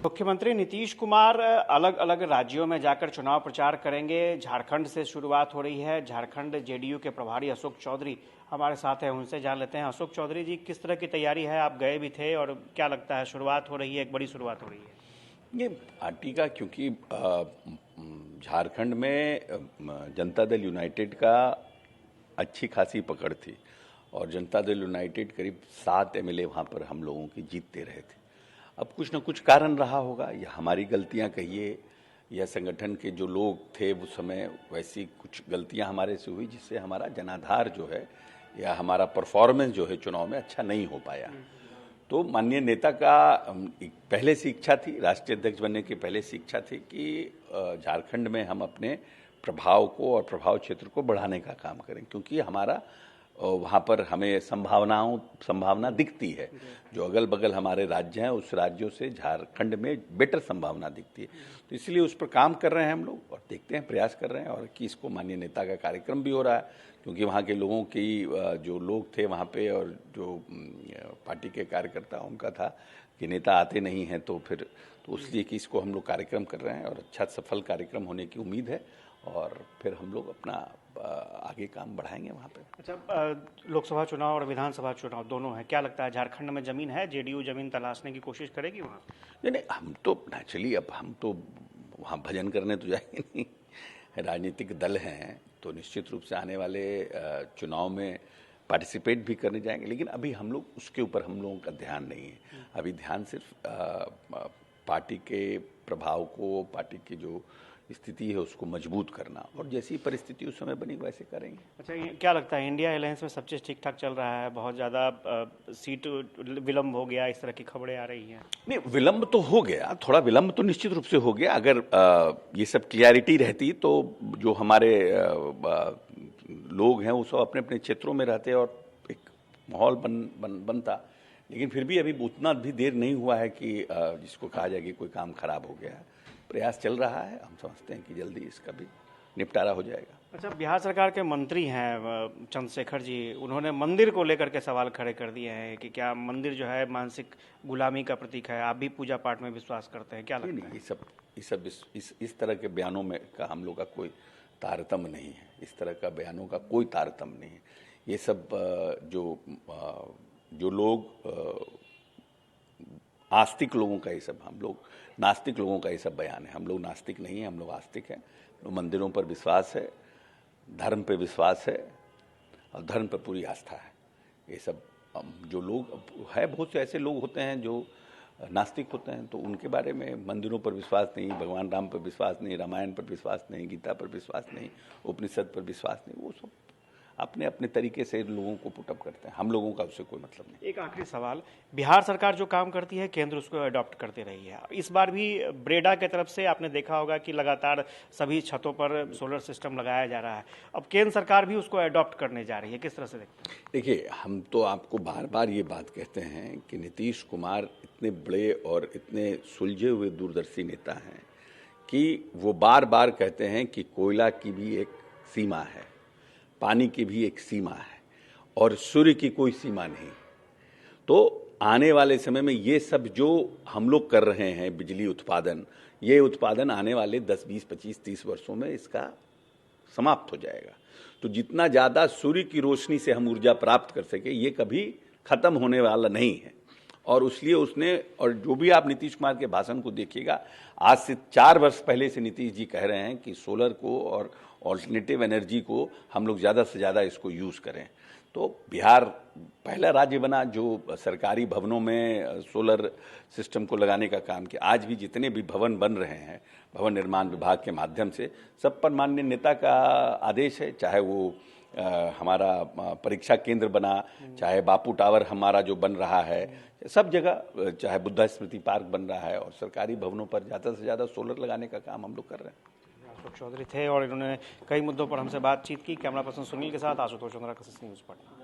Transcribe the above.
मुख्यमंत्री नीतीश कुमार अलग अलग राज्यों में जाकर चुनाव प्रचार करेंगे। झारखंड से शुरुआत हो रही है। झारखंड जेडीयू के प्रभारी अशोक चौधरी हमारे साथ हैं, उनसे जान लेते हैं। अशोक चौधरी जी, किस तरह की तैयारी है? आप गए भी थे और क्या लगता है, शुरुआत हो रही है, एक बड़ी शुरुआत हो रही है? ये पार्टी का, क्योंकि झारखंड में जनता दल यूनाइटेड का अच्छी खासी पकड़ थी और जनता दल यूनाइटेड करीब 7 एमएलए वहाँ पर हम लोगों की जीतते रहे थे। अब कुछ न कुछ कारण रहा होगा, या हमारी गलतियाँ कहिए, या संगठन के जो लोग थे उस समय वैसी कुछ गलतियाँ हमारे से हुई, जिससे हमारा जनाधार जो है या हमारा परफॉर्मेंस जो है चुनाव में अच्छा नहीं हो पाया। तो माननीय नेता का पहले से इच्छा थी, राष्ट्रीय अध्यक्ष बनने की पहले से इच्छा थी कि झारखंड में हम अपने प्रभाव को और प्रभाव क्षेत्र को बढ़ाने का काम करें, क्योंकि हमारा वहाँ पर हमें संभावना दिखती है। जो अगल बगल हमारे राज्य हैं, उस राज्यों से झारखंड में बेटर संभावना दिखती है। तो इसलिए उस पर काम कर रहे हैं हम लोग और देखते हैं, प्रयास कर रहे हैं। और कि इसको माननीय नेता का कार्यक्रम भी हो रहा है, क्योंकि वहाँ के लोगों की जो लोग थे वहाँ पे और जो पार्टी के कार्यकर्ता, उनका था कि नेता आते नहीं हैं, तो फिर तो इसलिए कि इसको हम लोग कार्यक्रम कर रहे हैं और अच्छा सफल कार्यक्रम होने की उम्मीद है और फिर हम लोग अपना आगे काम बढ़ाएंगे वहाँ पे। अच्छा, लोकसभा चुनाव और विधानसभा चुनाव दोनों है, क्या लगता है झारखंड में जमीन है? जेडीयू जमीन तलाशने की कोशिश करेगी वहाँ? नहीं, हम तो नेचुरली, अब हम तो वहाँ भजन करने तो जाएंगे नहीं। राजनीतिक दल हैं तो निश्चित रूप से आने वाले चुनाव में पार्टिसिपेट भी करने जाएंगे, लेकिन अभी हम लोग उसके ऊपर हम लोगों का ध्यान नहीं है। अभी ध्यान सिर्फ पार्टी के प्रभाव को, पार्टी की जो स्थिति है उसको मजबूत करना, और जैसी परिस्थिति उस समय बनी वैसे करेंगे। अच्छा, क्या लगता है, इंडिया अलायंस में सब चीज़ ठीक ठाक चल रहा है? बहुत ज़्यादा सीट विलम्ब हो गया, इस तरह की खबरें आ रही हैं। नहीं, विलम्ब तो हो गया, थोड़ा विलम्ब तो निश्चित रूप से हो गया। अगर ये सब क्लियरिटी रहती तो जो हमारे लोग हैं वो सब अपने अपने क्षेत्रों में रहते और एक माहौल बनता, लेकिन फिर भी अभी उतना भी देर नहीं हुआ है कि जिसको कहा जाए कि कोई काम खराब हो गया है। प्रयास चल रहा है, हम समझते हैं कि जल्दी इसका भी निपटारा हो जाएगा। अच्छा, बिहार सरकार के मंत्री हैं चंद्रशेखर जी, उन्होंने मंदिर को लेकर के सवाल खड़े कर दिए हैं कि क्या मंदिर जो है मानसिक गुलामी का प्रतीक है? आप भी पूजा पाठ में विश्वास करते हैं, क्या लगता है? इस तरह के बयानों में का हम लोग का कोई तारतम्य नहीं है। इस तरह का बयानों का कोई तारतम्य नहीं है। ये सब जो लोग आस्तिक लोगों का, ये सब हम लोग नास्तिक लोगों का ये सब बयान है। हम लोग नास्तिक नहीं है, हम लोग आस्तिक हैं। तो मंदिरों पर विश्वास है, धर्म पे विश्वास है और धर्म पर पूरी आस्था है। ये सब जो लोग है, बहुत से ऐसे लोग होते हैं जो नास्तिक होते हैं, तो उनके बारे में मंदिरों पर विश्वास नहीं, भगवान राम पर विश्वास नहीं, रामायण पर विश्वास नहीं, गीता पर विश्वास नहीं, उपनिषद पर विश्वास नहीं, वो सब अपने अपने तरीके से लोगों को पुटअप करते हैं। हम लोगों का उससे कोई मतलब नहीं। एक आखिरी सवाल, बिहार सरकार जो काम करती है केंद्र उसको अडॉप्ट करते रही है। इस बार भी ब्रेडा की तरफ से आपने देखा होगा कि लगातार सभी छतों पर सोलर सिस्टम लगाया जा रहा है। अब केंद्र सरकार भी उसको अडॉप्ट करने जा रही है, किस तरह से देखते हैं? देखिए, हम तो आपको बार बार ये बात कहते हैं कि नीतीश कुमार इतने बड़े और इतने सुलझे हुए दूरदर्शी नेता हैं कि वो बार बार कहते हैं कि कोयला की भी एक सीमा है, पानी की भी एक सीमा है और सूर्य की कोई सीमा नहीं। तो आने वाले समय में ये सब जो हम लोग कर रहे हैं बिजली उत्पादन, ये उत्पादन आने वाले 10, 20, 25, 30 वर्षों में इसका समाप्त हो जाएगा। तो जितना ज़्यादा सूर्य की रोशनी से हम ऊर्जा प्राप्त कर सके, ये कभी खत्म होने वाला नहीं है। और इसलिए उसने, और जो भी आप नीतीश कुमार के भाषण को देखिएगा, आज से 4 वर्ष पहले से नीतीश जी कह रहे हैं कि सोलर को और ऑल्टरनेटिव एनर्जी को हम लोग ज़्यादा से ज़्यादा इसको यूज़ करें। तो बिहार पहला राज्य बना जो सरकारी भवनों में सोलर सिस्टम को लगाने का काम किया। आज भी जितने भी भवन बन रहे हैं भवन निर्माण विभाग के माध्यम से, सब पर माननीय नेता का आदेश है। चाहे वो हमारा परीक्षा केंद्र बना, चाहे बापू टावर हमारा जो बन रहा है, सब जगह, चाहे बुद्धा स्मृति पार्क बन रहा है, और सरकारी भवनों पर ज़्यादा से ज़्यादा सोलर लगाने का काम हम लोग कर रहे हैं। अशोक चौधरी थे और इन्होंने कई मुद्दों पर हमसे बातचीत की। कैमरा पर्सन सुनील के साथ आशुतोष चंद्रा, न्यूज़ पटना।